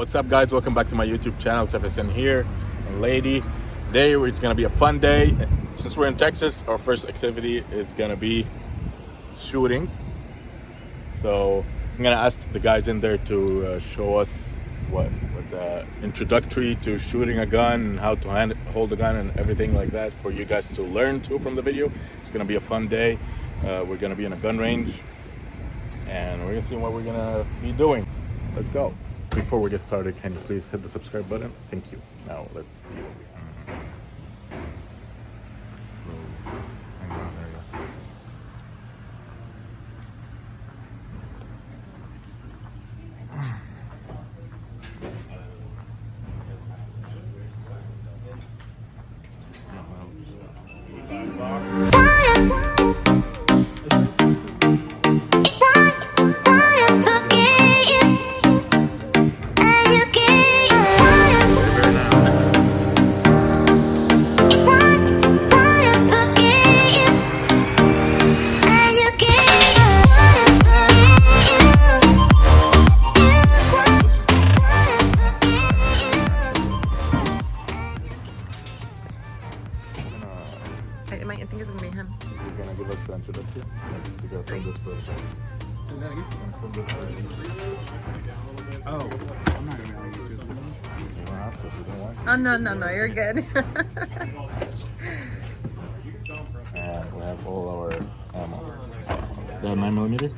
What's up, guys? Welcome back to my YouTube channel. It's FSN here, and lady. Today it's gonna be a fun day. Since we're in Texas, our first activity is gonna be shooting. So I'm gonna ask the guys in there to show us what the introductory to shooting a gun and how to hold a gun and everything like that for you guys to learn too from the video. It's gonna be a fun day. We're gonna be in a gun range and we're gonna see what we're gonna be doing. Let's go. Before we get started, can you please hit the subscribe button? Thank you. Now let's see what we have. Hang on, there you go. I think it's gonna be him. He's gonna give us the introduction. You gotta film this first. Say that again? Film this first. Oh, I'm not gonna be able to do You don't have to if you don't want. Oh no, you're good. And we have all our ammo. Is that 9mm?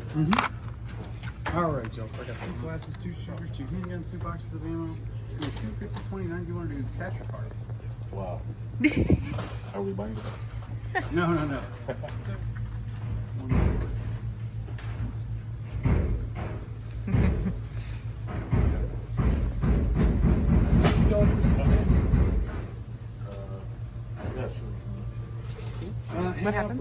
All right, Joe. So I got 2 glasses, 2 shooters, 2 handguns, 2 boxes of ammo. It's gonna be 250, 29. Do you want to do the cash or card? Wow. Are we buying it? No. What happened?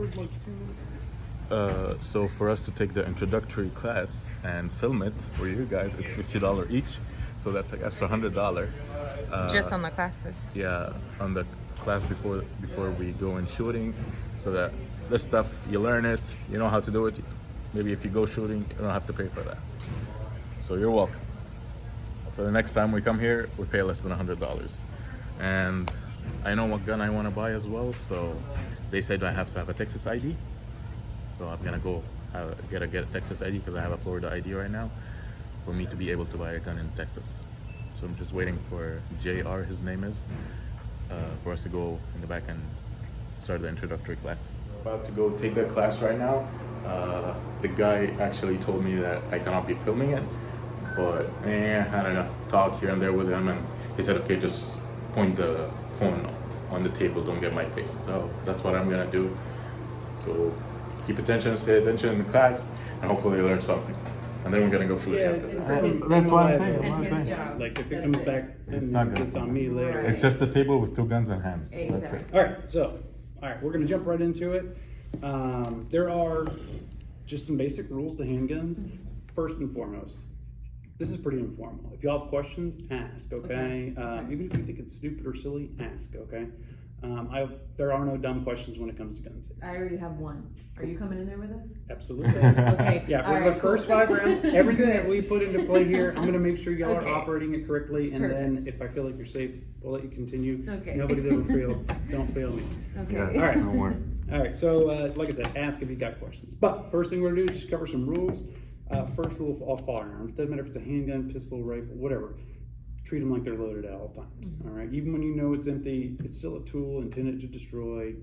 So for us to take the introductory class and film it for you guys, it's $50 each. So that's like extra $100. Just on the classes. Yeah, on the class before we go in shooting, so that this stuff you learn it, you know how to do it. Maybe if you go shooting, you don't have to pay for that. So you're welcome. For the next time we come here, we pay less than $100. And I know what gun I want to buy as well, so they said I have to have a Texas ID. So I'm gonna go get a Texas ID because I have a Florida ID right now for me to be able to buy a gun in Texas. So I'm just waiting for JR, his name is, for us to go in the back and start the introductory class. About to go take that class right now. The guy actually told me that I cannot be filming it, but I don't know, talk here and there with him, and he said, okay, just point the phone on the table, don't get my face. So that's what I'm gonna do. So keep attention, stay attention in the class, and hopefully learn something. And then we're gonna go shooting after that. That's what I'm saying. Like if it comes back and it's on me later. It's just a table with 2 guns in hand. That's it. All right, we're gonna jump right into it. There are just some basic rules to handguns. First and foremost, this is pretty informal. If y'all have questions, ask, okay? Even if you think it's stupid or silly, ask, okay? There are no dumb questions when it comes to guns. I already have one. Are you coming in there with us? Absolutely. Okay. Yeah, for the first 5 rounds, everything that we put into play here, I'm going to make sure y'all are operating it correctly, and then if I feel like you're safe, we'll let you continue. Okay. Nobody's ever failed. Don't fail me. Okay. Yeah, All right. don't worry. All right, so like I said, ask if you got questions. But first thing we're going to do is just cover some rules. First rule of all firearms, doesn't matter if it's a handgun, pistol, rifle, whatever. Treat them like they're loaded at all times. All right, even when you know it's empty, it's still a tool intended to destroy.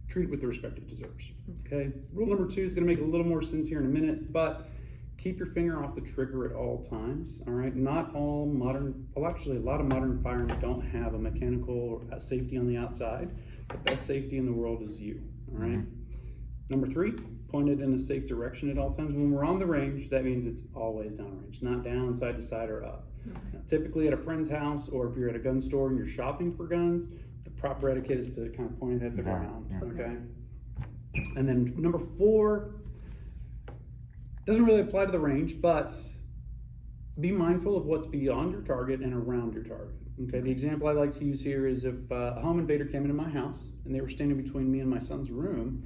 Treat it with the respect it deserves. Okay. Rule number 2 is going to make a little more sense here in a minute, but keep your finger off the trigger at all times. All right. Not all modern, well, actually, a lot of modern firearms don't have a mechanical safety on the outside. The best safety in the world is you. All right. Number 3, point it in a safe direction at all times. When we're on the range, that means it's always downrange, not down, side to side, or up. Now, typically at a friend's house, or if you're at a gun store and you're shopping for guns, the proper etiquette is to kind of point it at the ground, okay? And then number 4, doesn't really apply to the range, but be mindful of what's beyond your target and around your target. Okay, the example I like to use here is if a home invader came into my house and they were standing between me and my son's room,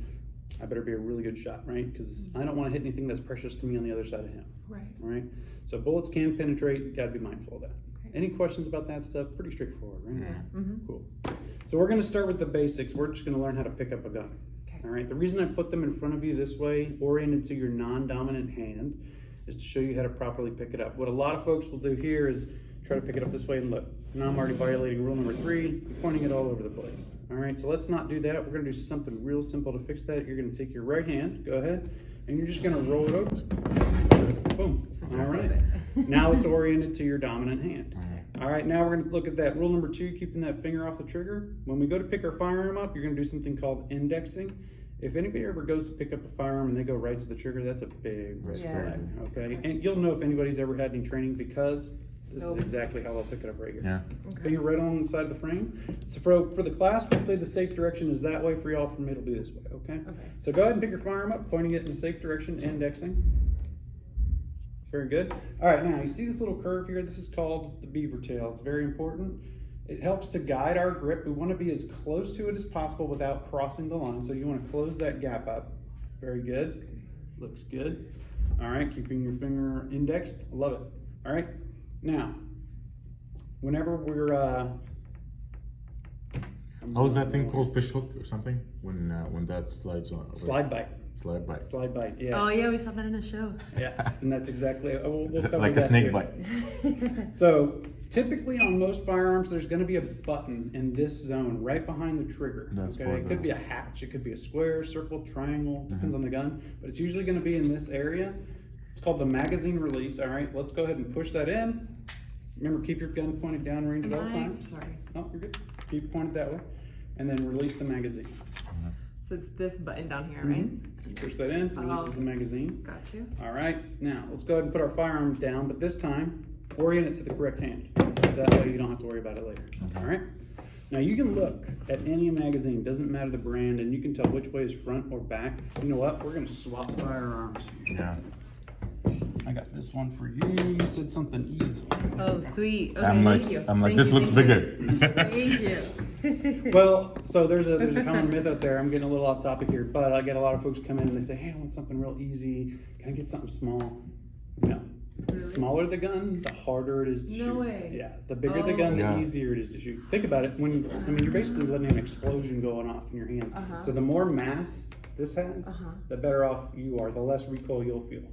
I better be a really good shot, right? Because I don't want to hit anything that's precious to me on the other side of him. Right. All right. So bullets can penetrate. You got to be mindful of that. Okay. Any questions about that stuff? Pretty straightforward, right? Yeah. Mm-hmm. Cool. So we're gonna start with the basics. We're just gonna learn how to pick up a gun. Okay. All right, the reason I put them in front of you this way, oriented to your non-dominant hand, is to show you how to properly pick it up. What a lot of folks will do here is try to pick it up this way and look. Now I'm already violating rule number 3, pointing it all over the place. All right, so let's not do that. We're gonna do something real simple to fix that. You're gonna take your right hand, go ahead, and you're just gonna roll it over. Boom, So all just right. flip it. Now it's oriented to your dominant hand. All right, now we're gonna look at that rule number 2, keeping that finger off the trigger. When we go to pick our firearm up, you're gonna do something called indexing. If anybody ever goes to pick up a firearm and they go right to the trigger, that's a big red Yeah. flag, okay? And you'll know if anybody's ever had any training because this is exactly how they'll pick it up right here. Yeah. Finger right on the side of the frame. So for the class, we'll say the safe direction is that way. For y'all, for me, it'll be this way, okay? Okay. So go ahead and pick your firearm up, pointing it in the safe direction, indexing. Very good. All right, now you see this little curve here? This is called the beaver tail. It's very important. It helps to guide our grip. We want to be as close to it as possible without crossing the line. So you want to close that gap up. Very good. Looks good. All right, keeping your finger indexed. I love it. All right. Now, whenever we're How is that thing called? Fish hook or something? When that slides on. slide bite. Slide bite. Slide bite. Yeah. Oh yeah, we saw that in a show. Yeah. And that's exactly. We'll cover Like a that snake too. bite. So typically on most firearms, there's going to be a button in this zone right behind the trigger. That's Okay, for it could the- be a hatch, it could be a square, circle, triangle, depends on the gun, but it's usually going to be in this area. It's called the magazine release. All right, let's go ahead and push that in. Remember, keep your gun pointed downrange at all times. Sorry. Oh, you're good. Keep it pointed that way, and then release the magazine. So it's this button down here, right? Just push that in, releases Oh. the magazine. Got you. All right, now let's go ahead and put our firearm down, but this time orient it to the correct hand. So that way you don't have to worry about it later. All right. Now you can look at any magazine, doesn't matter the brand, and you can tell which way is front or back. You know what? We're gonna swap firearms. Yeah. I got this one for you. You said something easy. Oh sweet. Okay, I'm like, thank you. I'm like, Thank this you, looks thank bigger. you. Thank you. Well, so there's a common myth out there. I'm getting a little off topic here, but I get a lot of folks come in and they say, "Hey, I want something real easy. Can I get something small?" No. The Really? smaller the gun, the harder it is to No shoot. way. Yeah. The bigger the Oh. gun, the Yeah. easier it is to shoot. Think about it. You're basically letting an explosion going off in your hands. Uh-huh. So the more mass this has, Uh-huh. the better off you are. The less recoil you'll feel.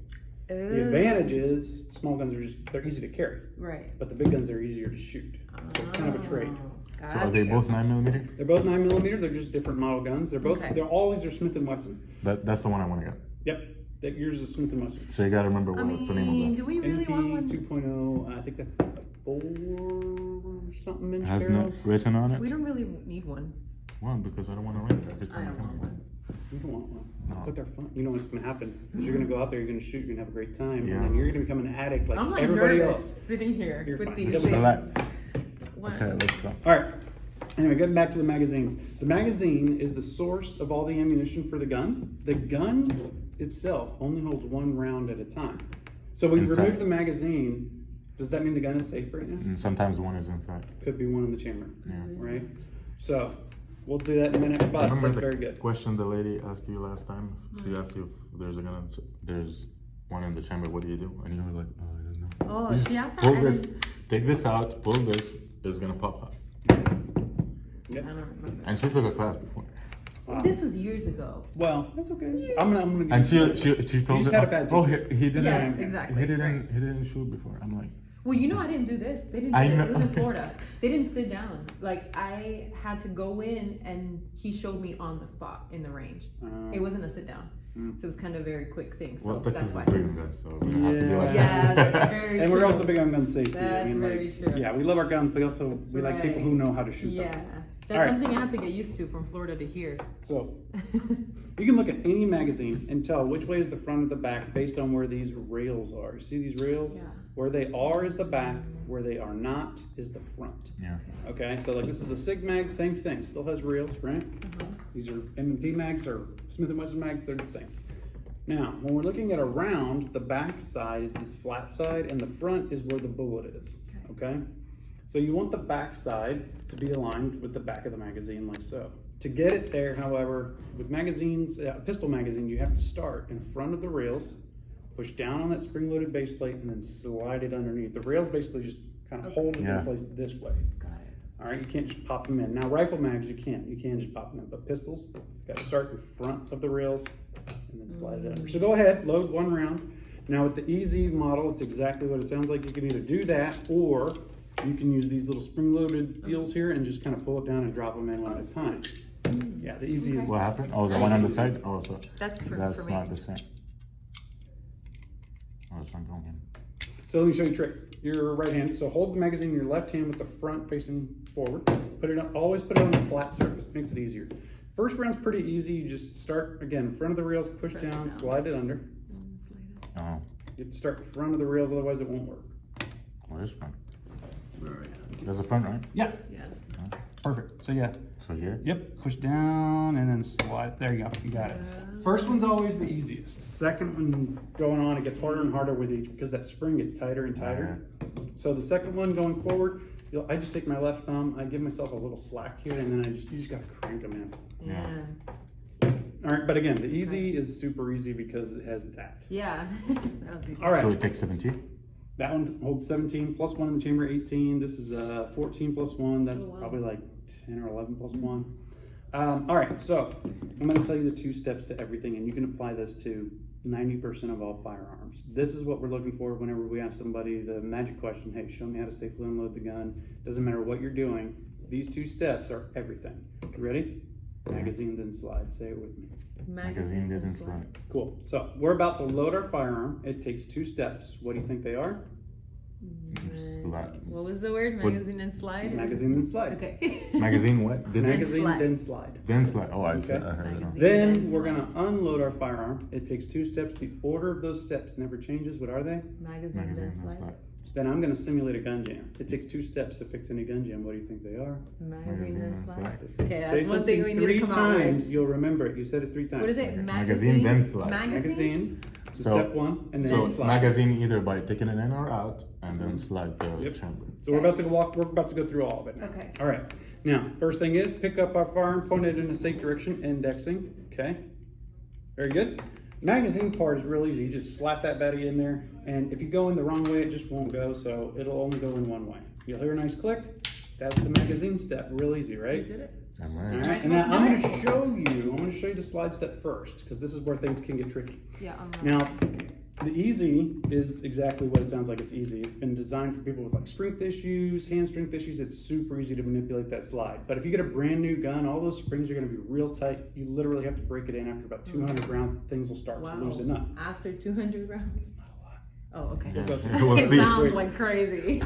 The Ooh. advantage is small guns they're easy to carry, Right. but the big guns are easier to shoot. So it's kind of a trade. Oh, So are they gotcha. both 9mm? They're both 9mm. They're just different model guns. Okay. All these are Smith & Wesson. That's the one I want to get. Yep. Yours is Smith & Wesson. So you gotta remember I what's the name mean, of do that. we really want MP one? 2.0. I think that's the 4 something inch Has barrel. not written on it? We don't really need one. Well, because I don't want to rent it every I time don't come want here. one. You don't want one. No. But they're fun. You know what's going to happen? Is you're going to go out there, you're going to shoot, you're going to have a great time, Yeah. and then you're going to become an addict like I'm like everybody nervous else. sitting here You're with fine. these You'll be things. Relax. One. Okay, let's go. All right. Anyway, getting back to the magazines. The magazine is the source of all the ammunition for the gun. The gun itself only holds one round at a time. So we Inside. remove the magazine. Does that mean the gun is safe right now? And sometimes one is inside. Could be one in the chamber, Yeah. right? So we'll do that in a minute, but Remember that's the very good. question the lady asked you last time? She asked you if there's a gun, there's one in the chamber, what do you do? And you were like, oh, I don't know. Oh, Just she asked that. pull I this, didn't- take this out, pull this, it's gonna pop up. I don't remember. And she took a class before. Wow. This was years ago. Well, that's okay. I'm gonna And give she told just me, had a bad oh, teacher. he didn't, Yes, exactly. he didn't, right. he didn't shoot before. I'm like, Well, you know, I didn't do this. They didn't I do this. It know. was in Florida. They didn't sit down. Like, I had to go in and he showed me on the spot in the range. It wasn't a sit down. So it was kind of a very quick thing. So well, Texas that's is why. freedom gun, so we're gonna have to be like Yeah, that. that's very and true. we're also big on gun safety. That's very true. Yeah, we love our guns, but also we like people who know how to shoot Yeah. them. That's All right. something I have to get used to from Florida to here. So you can look at any magazine and tell which way is the front or the back based on where these rails are. You see these rails? Yeah. Where they are is the back, where they are not is the front. Yeah. Okay, so like this is a SIG mag, same thing, still has rails, right? These are M&P mags or Smith & Wesson mags, they're the same. Now, when we're looking at a round, the back side is this flat side and the front is where the bullet is, okay? So you want the back side to be aligned with the back of the magazine like so. To get it there, however, with magazines, pistol magazines, you have to start in front of the rails, push down on that spring-loaded base plate, and then slide it underneath. The rails basically just kind of hold it in place this way. Got it. All right, you can't just pop them in. Now, rifle mags, you can just pop them in, but pistols, you got to start in front of the rails and then slide it under. So go ahead, load one round. Now with the easy model, it's exactly what it sounds like. You can either do that, or you can use these little spring-loaded deals here and just kind of pull it down and drop them in one at a time. Yeah, the easy is. What happened? Oh, the one on the side? Oh, so That's for that's me. not the same. Oh, it's not going in. So let me show you a trick. Your right hand, so hold the magazine in your left hand with the front facing forward. Put it on, always put it on a flat surface, makes it easier. First round's pretty easy. You just start, again, in front of the rails, push down, slide it under. Oh, You have to start in front of the rails, otherwise it won't work. well, it's fun. There's a front, right? Yeah, Yeah. perfect. So yeah, So here? yep, push down and then slide. There you go, you got it. First one's always the easiest. Second one going on, it gets harder and harder with each because that spring gets tighter and tighter. So the second one going forward, I just take my left thumb, I give myself a little slack here, and then you just gotta crank them in. Yeah. All right, but again, the easy is super easy because it has that. Yeah. That was easy. All right. So it takes 17? That one holds 17 plus 1 in the chamber, 18. This is 14 plus 1. That's probably like 10 or 11 plus 1. All right, so I'm going to tell you the 2 steps to everything, and you can apply this to 90% of all firearms. This is what we're looking for whenever we ask somebody the magic question, hey, show me how to safely unload the gun. Doesn't matter what you're doing. These 2 steps are everything. You ready? Magazine, then slide. Say it with me. Magazine didn't slide. Cool. So we're about to load our firearm. It takes 2 steps. What do you think they are? Slide. What was the word? Magazine and slide? Magazine, then slide. Okay. Magazine what? Did Magazine, slide. then slide. Then slide. Oh, I Okay. said I heard it wrong. Magazine. Then Then we're slide. gonna unload our firearm. It takes 2 steps. The order of those steps never changes. What are they? Magazine, Magazine then then slide. slide. Then I'm gonna simulate a gun jam. It takes 2 steps to fix any gun jam. What do you think they are? Magazine, then slide. Say- Okay, say that's one thing something we need to 3 come out with. times. You'll remember it. You said it 3 times. What is it? Magazine, then slide. Magazine. So So- step 1, and then So slide. magazine either by taking it in or out, and then slide the Yep. chamber. So we're about to walk. We're about to go through all of it now. Okay. All right. Now, first thing is pick up our firearm, point it in a safe direction, indexing. Okay. Very good. Magazine part is real easy. You just slap that baddie in there, and if you go in the wrong way, it just won't go. So it'll only go in one way. You'll hear a nice click. That's the magazine step. Real easy, right? You did it. Am All I? right. I And now supposed I'm to going to show you. I'm going to show you the slide step first because this is where things can get tricky. Yeah. Now, the easy is exactly what it sounds like. It's easy. It's been designed for people with like strength issues, hand strength issues. It's super easy to manipulate that slide. But if you get a brand new gun, all those springs are going to be real tight. You literally have to break it in after about 200 rounds. Things will start to loosen up. After 200 rounds. Not a lot. Oh, okay. We'll go through. We'll It see. sounds like crazy.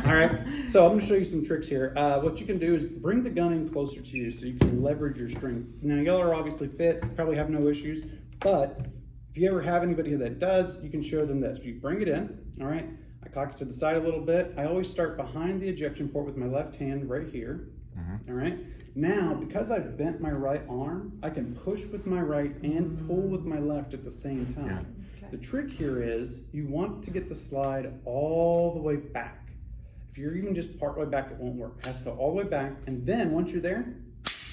All right, so I'm going to show you some tricks here. What you can do is bring the gun in closer to you so you can leverage your strength. Now, y'all are obviously fit, probably have no issues, but if you ever have anybody that does, you can show them this. You bring it in, all right? I cock it to the side a little bit. I always start behind the ejection port with my left hand right here, all right? Now, because I've bent my right arm, I can push with my right and pull with my left at the same time. The trick here is you want to get the slide all the way back. If you're even just part way back, it won't work. It has to go all the way back, and then once you're there,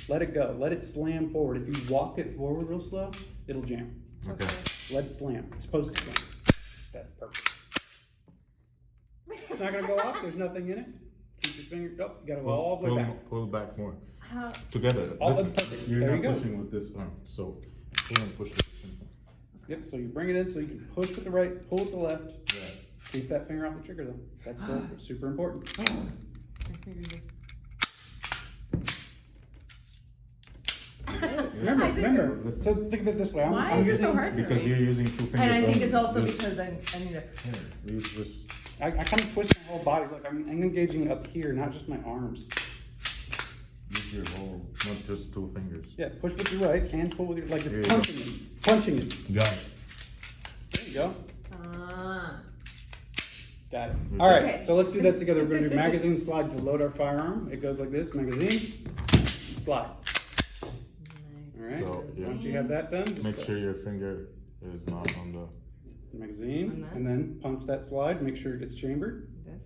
let it go. Let it slam forward. If you walk it forward real slow, it'll jam. Okay. Let it slam. It's supposed to slam. That's perfect. It's not gonna go off. There's nothing in it. Keep your finger. Oh, you gotta go all the way back. Pull back more. How? Together. All Listen, perfect. you're There not you go. pushing with this arm, so pull and push it. Yep. So you bring it in so you can push with the right, pull with the left. Yeah. Keep that finger off the trigger though. That's the super important. I figured this. Remember. Listen. So think of it this way. Why I'm is it so using. hard for Because me? you're using 2 fingers. And I think only. it's also This- because I need to. Here, use this. I kind of twist my whole body. Look, I'm engaging up here, not just my arms. Use your whole, not just 2 fingers. Yeah, push with your right, hand pull with your, like There you're you go. punching it. Punching it. Got it. There you go. Ah. Got it. All right, Okay. so let's do that together. We're gonna do magazine slide to load our firearm. It goes like this, magazine, slide. All right, So, yeah. once you have that done, just Make go. sure your finger is not on the. Magazine, And then? and then punch that slide, make sure it gets chambered. This.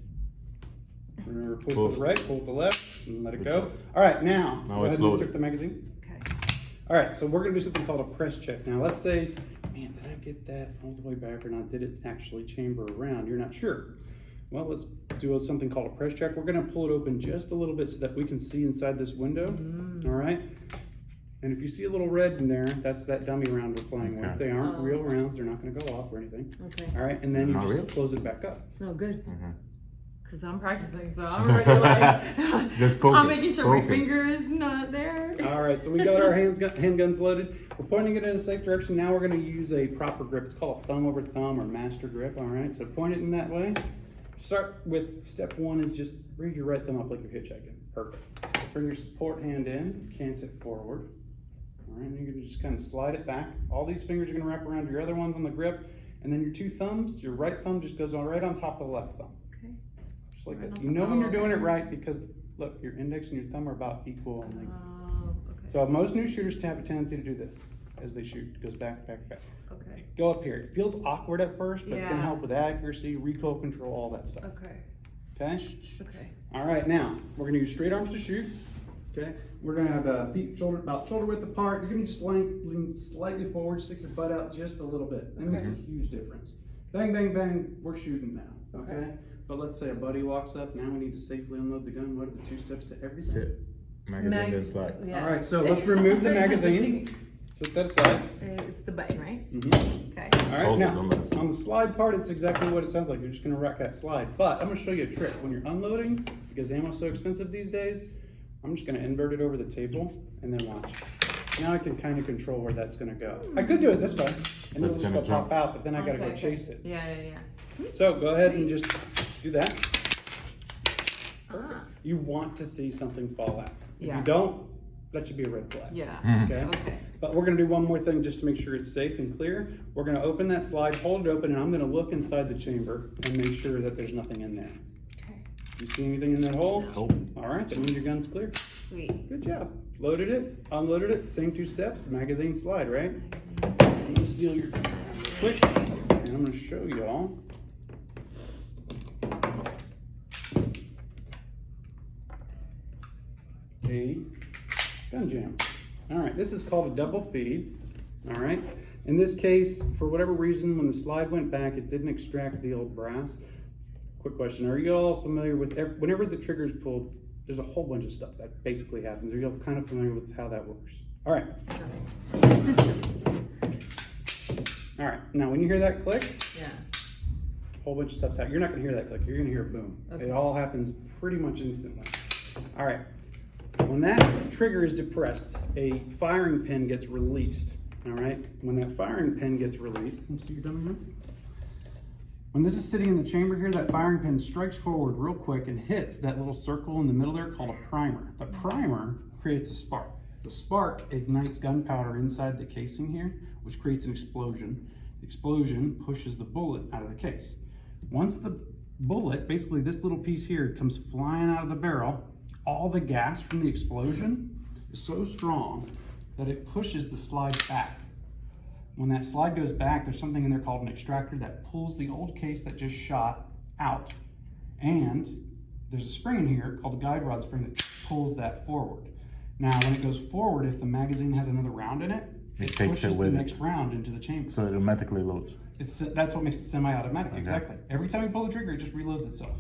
Remember, pull Pull. with the right, pull with the left, and let it Good go. job. All right, now, Now go it's ahead and loaded. insert the magazine. Okay. All right, so we're gonna do something called a press check. Now, let's say, man, did I get that all the way back or not? Did it actually chamber around? You're not sure. Well, let's do something called a press check. We're gonna pull it open just a little bit so that we can see inside this window, all right? And if you see a little red in there, that's that dummy round we're playing with. They aren't real rounds, they're not gonna go off or anything. Okay. All right, and then you Not just real? close it back up. No, good. Mhm. Because I'm practicing, so I'm already like, Just focus. I'm making sure my Focus. finger is not there. All right, so we got our handguns loaded. We're pointing it in a safe direction. Now we're gonna use a proper grip. It's called a thumb over thumb or master grip, all right? So point it in that way. Start with step one is just raise your right thumb up like you're hitchhiking. Perfect. Bring your support hand in, cant it forward. All right, and you're gonna just kind of slide it back. All these fingers are gonna wrap around your other ones on the grip, and then your two thumbs, your right thumb just goes right on top of the left thumb. Okay. Just like Right this. on You know top. when you're doing it Okay. right because look, your index and your thumb are about equal in length. Oh, okay. So most new shooters have a tendency to do this as they shoot. It goes back, back, back. Okay. Go up here. It feels awkward at first, but it's gonna Yeah. help with accuracy, recoil control, all that stuff. Okay. Okay? Okay. All right, now we're gonna use straight arms to shoot. Okay? We're gonna have feet about shoulder width apart. You're gonna just lean slightly forward, stick your butt out just a little bit. That makes a huge difference. Bang, bang, bang, we're shooting now. Okay? But let's say a buddy walks up, now we need to safely unload the gun. What are the 2 steps to everything? Sit. Magazine then slide. Yeah. All right, so let's remove the magazine. Set that aside. It's the button, right? Mhm. Okay. All right, Hold it, now, don't let it fall. on the slide part, it's exactly what it sounds like. You're just gonna rack that slide. But I'm gonna show you a trick. When you're unloading, because ammo's so expensive these days, I'm just gonna invert it over the table and then watch. Now I can kind of control where that's gonna go. I could do it this way, and it'll just gonna go pop jump. out, but then I gotta go Okay. chase it. Yeah. So go ahead and just do that. Ah. You want to see something fall out. If Yeah. you don't, that should be a red flag. Yeah. Okay? Okay. But we're gonna do one more thing just to make sure it's safe and clear. We're gonna open that slide, hold it open, and I'm gonna look inside the chamber and make sure that there's nothing in there. Okay. You see anything in that hole? Nope. All right, that means your gun's clear. Sweet. Good job. Loaded it, unloaded it, same 2 steps, magazine slide, right? I'm gonna steal your gun real quick, and I'm gonna show y'all. A gun jam. All right, this is called a double feed. All right. In this case, for whatever reason, when the slide went back, it didn't extract the old brass. Quick question: are you all familiar with whenever the trigger is pulled? There's a whole bunch of stuff that basically happens. Are you all kind of familiar with how that works? All right. All right. Now, when you hear that click, Yeah. a whole bunch of stuff's out. You're not going to hear that click. You're going to hear a boom. Okay. It all happens pretty much instantly. All right. When that trigger is depressed, a firing pin gets released. All right. When that firing pin gets released, let me see your dummy here. When this is sitting in the chamber here, that firing pin strikes forward real quick and hits that little circle in the middle there called a primer. The primer creates a spark. The spark ignites gunpowder inside the casing here, which creates an explosion. The explosion pushes the bullet out of the case. Once the bullet, basically this little piece here, comes flying out of the barrel, all the gas from the explosion is so strong that it pushes the slide back. When that slide goes back, there's something in there called an extractor that pulls the old case that just shot out. And there's a spring in here called a guide rod spring that pulls that forward. Now, when it goes forward, if the magazine has another round in it, It it takes pushes it the with next it. round into the chamber. So it automatically loads. That's what makes it semi-automatic, Okay. exactly. Every time you pull the trigger, it just reloads itself.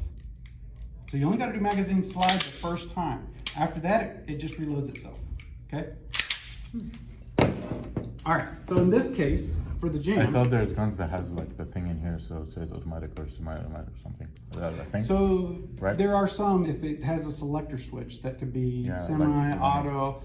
So you only gotta do magazine slide the first time. After that, it just reloads itself, okay? All right, so in this case, for the I jam, thought there's guns that has like the thing in here, so it says automatic or semi-automatic or something. Is that a thing? so Right. there are some, if it has a selector switch, that could be Yeah, semi, like- auto.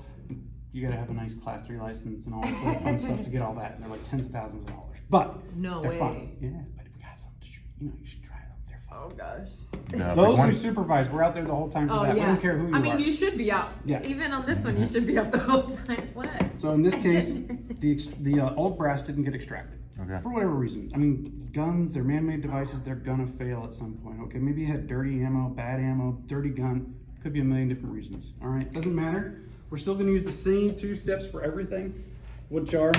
You gotta have a nice class 3 license and all that sort of fun stuff to get all that. And they're like tens of thousands of dollars, but No they're way. fun. Yeah, but if we have something to shoot, you should try them. They're fun. Oh gosh. Yeah, Those but we one- supervise. We're out there the whole time for Oh that. yeah. We don't care who you I mean, are. you should be out. Yeah. Even on this one, you should be out the whole time. What? So in this case, the old brass didn't get extracted. Okay. For whatever reason. I mean, guns, they're man-made devices, they're gonna fail at some point. Okay, maybe you had dirty ammo, bad ammo, dirty gun. Could be a million different reasons. All right, doesn't matter. We're still gonna use the same 2 steps for everything, which are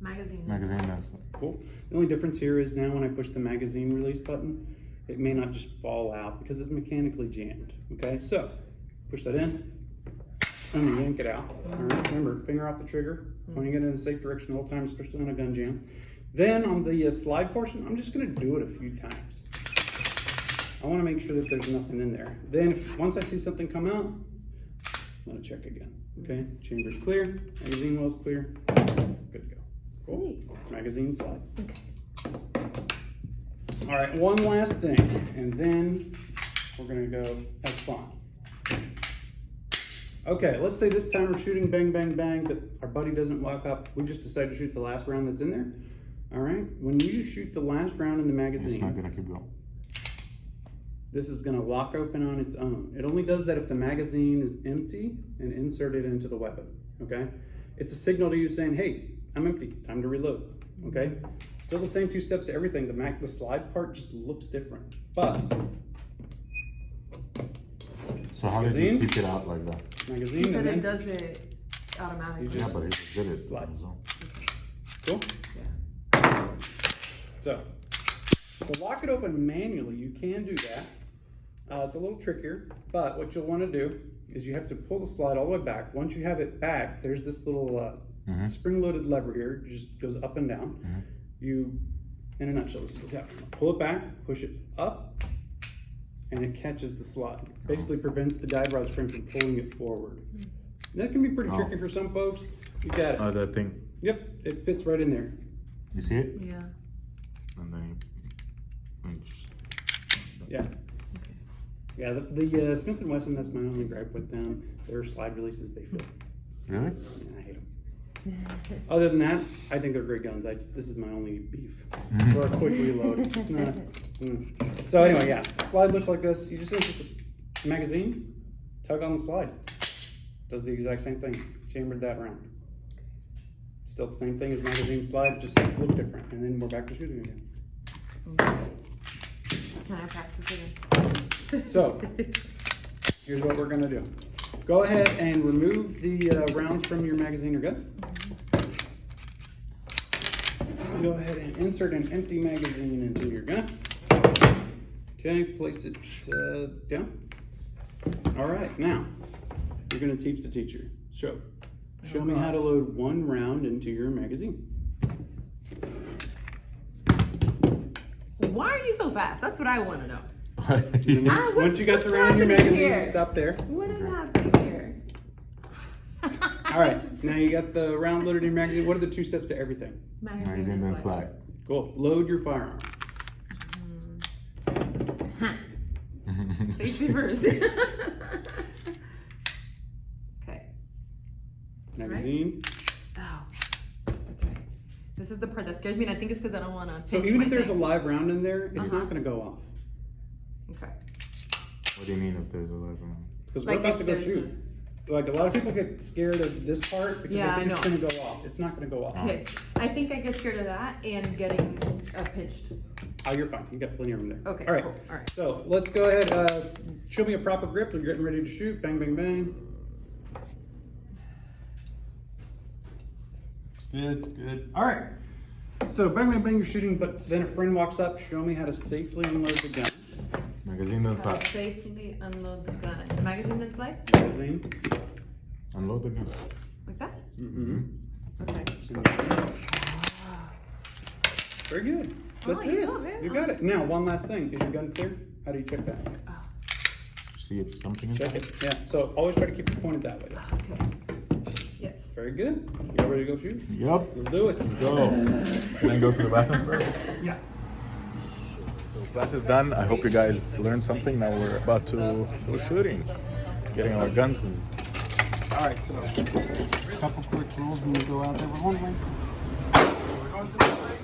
Magazine. Magazine that's cool. The only difference here is now when I push the magazine release button, it may not just fall out because it's mechanically jammed. Okay, so push that in. I'm gonna yank it out. All right, remember, finger off the trigger, pointing it in a safe direction the whole time, especially on a gun jam. Then on the slide portion, I'm just gonna do it a few times. I want to make sure that there's nothing in there. Then once I see something come out, I'm gonna check again. Okay, chamber's clear, magazine well's clear, good to go. Cool. Sweet. Magazine slide. Okay. All right, one last thing, and then we're gonna go have fun. Okay, let's say this time we're shooting bang, bang, bang, but our buddy doesn't walk up. We just decide to shoot the last round that's in there. All right, when you shoot the last round in the magazine, It's not gonna keep going. this is gonna lock open on its own. It only does that if the magazine is empty and inserted into the weapon, okay? It's a signal to you saying, hey, I'm empty, it's time to reload, okay? Still the same 2 steps to everything. The slide part just looks different, but So how did Magazine? you keep it out like that? magazine He said and it then, does it automatically. You Yeah, just- but he just did it. Slide. So. cool? Yeah. So, to lock it open manually, you can do that. It's a little trickier, but what you'll want to do is you have to pull the slide all the way back. Once you have it back, there's this little spring-loaded lever here. It just goes up and down. You, in a nutshell, this is what happens. Pull it back, push it up, and it catches the slide. Basically prevents the guide rod spring from pulling it forward. That can be pretty tricky for some folks. You got it. Oh, that thing. Yep, it fits right in there. You see it? Yeah. And then you just. Yeah. Yeah, the Smith & Wesson, that's my only gripe with them. Their slide releases, they fit. Really? Yeah, I hate them. Other than that, I think they're great guns. This is my only beef. For a quick reload, it's just not. So anyway, yeah, slide looks like this. You just insert this magazine, tug on the slide. Does the exact same thing. Chambered that round. Still the same thing as magazine slide, just look different. And then we're back to shooting again. Can I practice it? So, here's what we're gonna do. Go ahead and remove the rounds from your magazine or gun. Go ahead and insert an empty magazine into your gun. Okay, place it down. All right, now, you're gonna teach the teacher. Show me how to load 1 round into your magazine. Why are you so fast? That's what I want to know. Once you got the what's round in your happening magazine, here? stop there. What is happening here? All right, now you got the round loaded in your magazine. What are the 2 steps to everything? Magazine then slide. Cool. Load your firearm. Safety first. Okay. Magazine. Oh, that's right. This is the part that scares me, and I think it's because I don't want to. So even if there's a live round in there, it's not going to go off. Okay. What do you mean if there's a live round? Because Like we're about if to go there's shoot. Like a lot of people get scared of this part because Yeah, they think I it's know. going to go off. It's not going to go off. Okay. I think I get scared of that and getting pinched. Oh, you're fine. You got plenty of room there. Okay. All right. Cool. All right. So let's go ahead. Show me a proper grip. We're getting ready to shoot. Bang, bang, bang. Good. All right. So bang, bang, bang, you're shooting, but then a friend walks up. Show me how to safely unload the gun. Magazine then How slide. to safely unload the gun. The magazine then slide? Magazine. Unload the gun. Like that? Mm-hmm. Okay. Very good. That's you it. go, man. You got it. Now, one last thing. Is your gun clear? How do you check that? See if something is Check it. Yeah. So always try to keep it pointed that way. Okay. Yes. Very good. You all ready to go shoot? Yep. Let's do it. Let's go. Can I go to the bathroom first? Yeah. So class is done. I hope you guys learned something. Now we're about to go shooting, getting our guns and. All right. So, a couple quick rules when we go out there. We're going to the right.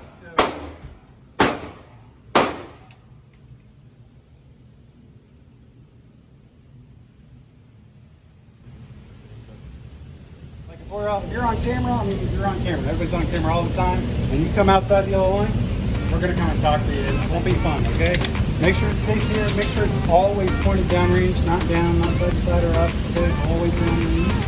If you're on camera, I mean, you're on camera. Everybody's on camera all the time. And you come outside the yellow line, we're going to come and talk to you. It won't be fun, okay? Make sure it stays here. Make sure it's always pointed downrange, not down, not side to side or up. Okay? Always downrange.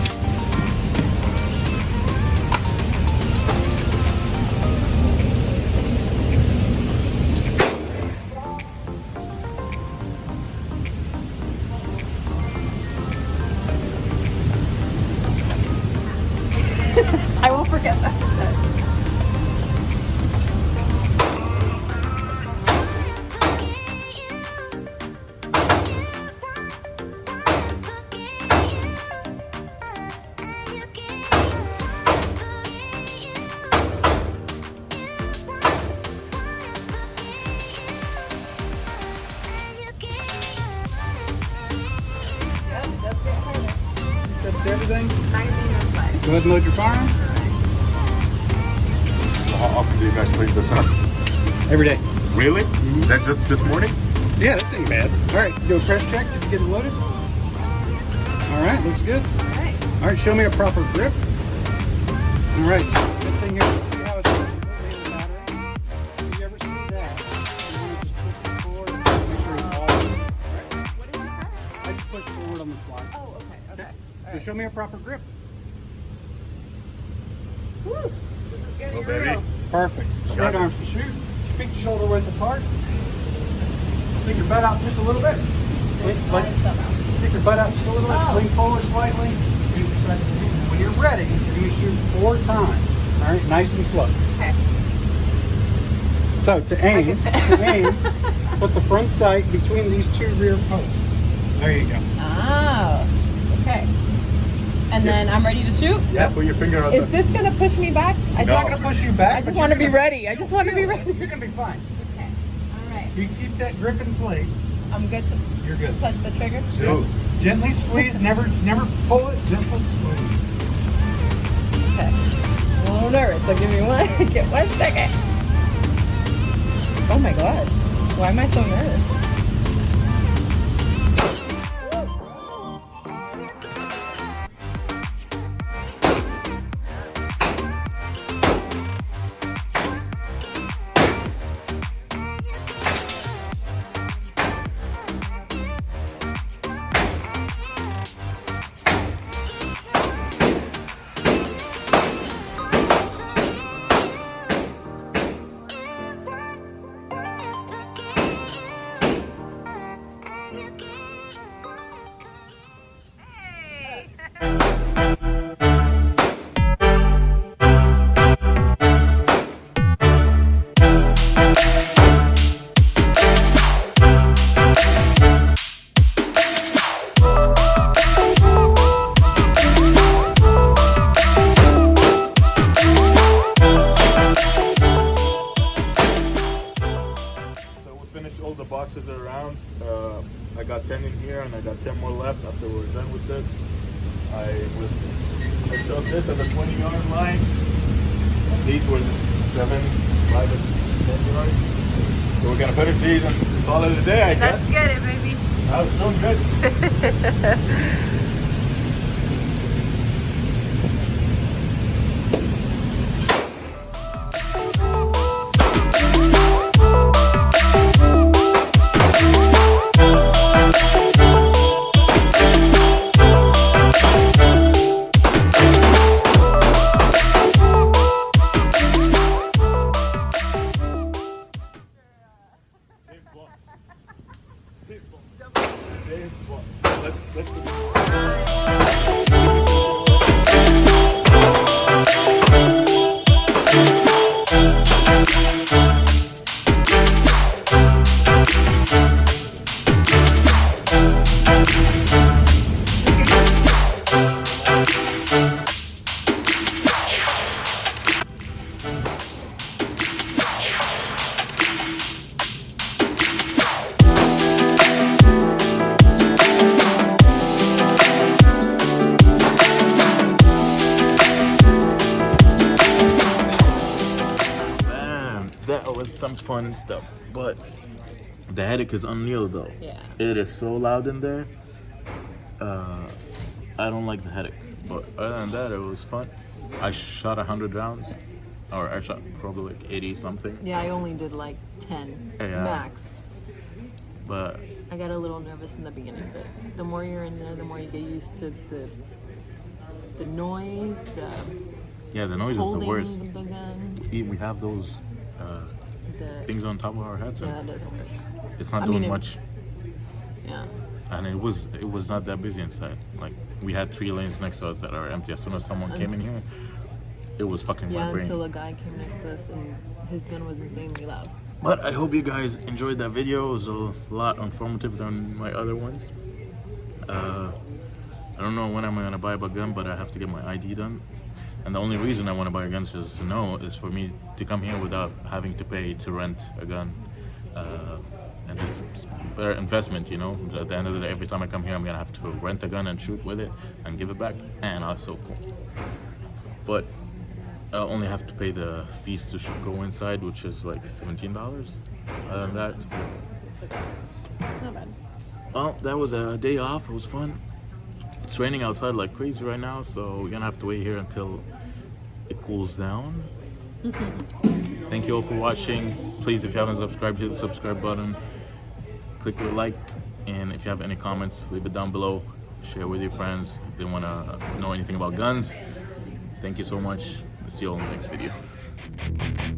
I won't forget that. to everything. Magazine no slide. Go ahead and load your firearm. How often do you guys clean this up? Every day. Really? That just this morning? Yeah, this ain't bad. All right, do a press check. Did you get it loaded? All right, looks good. Alright. All right, show me a proper grip. All right, so good thing here. See how it's completely in the battery? If you ever see that, you want to just push it forward and make sure it's all in. Right. What did you press? I just push forward on the slide. Oh, okay. So show me a proper grip. Woo! This is getting Oh, baby. real. Perfect. Got Straight it. arms to shoot. Stick your shoulder width apart. Stick your butt out just a little bit. Stick your butt out just a little bit. Oh. Lean forward slightly. When you're ready, you're going to shoot 4 times. All right, nice and slow. Okay. So to aim, put the front sight between these 2 rear posts. There you go. Oh, okay. And then I'm ready to shoot. Yeah, put your finger on Is this gonna push me back? It's not going to push you back. I just but want to you're be gonna- ready. I just want to be ready. You're going to be fine. Okay. All right. If you keep that grip in place, I'm good to you're good. touch the trigger. Go. Gently squeeze, never pull it, gentle squeeze. Okay. I'm a little nervous, so give me get 1 second. Oh my god. Why am I so nervous? All the boxes are around. I got 10 in here and I got 10 more left after we're done with this. I showed this at the 20-yard line. These were the 7, 5, and 10 yards. So we're gonna finish these and call it a day, I guess. Let's get it, baby. That was so good. Let's do this. Man, that was some fun stuff, but the headache is unreal though. Yeah. It is so loud in there. I don't like the headache, but other than that, it was fun. I shot 100 rounds, or I shot probably like 80 something. Yeah, I only did like 10 Yeah. max. But I got a little nervous in the beginning, but the more you're in there, the more you get used to the noise, the yeah, the noise is holding the worst. the gun. We have those The, things on top of our heads, yeah, and that doesn't work. it's not I doing mean, much. Yeah. And it was not that busy inside. Like we had 3 lanes next to us that are empty. As soon as someone came in here, it was fucking Yeah, my brain. until a guy came next to us and his gun was insanely loud. But I hope you guys enjoyed that video. It was a lot informative than my other ones. I don't know when I'm gonna buy a gun, but I have to get my ID done. And the only reason I want to buy a gun is for me to come here without having to pay to rent a gun. and just better investment, you know. At the end of the day, every time I come here, I'm gonna have to rent a gun and shoot with it and give it back, and also cool. But I only have to pay the fees to go inside, which is like $17. Other than that, Not bad. well, that was a day off. It was fun. It's raining outside like crazy right now, so we're gonna have to wait here until it cools down. Thank you all for watching. Please, if you haven't subscribed, hit the subscribe button, click the like, and if you have any comments, leave it down below. Share with your friends if they want to know anything about guns. Thank you so much. See you all in the next video.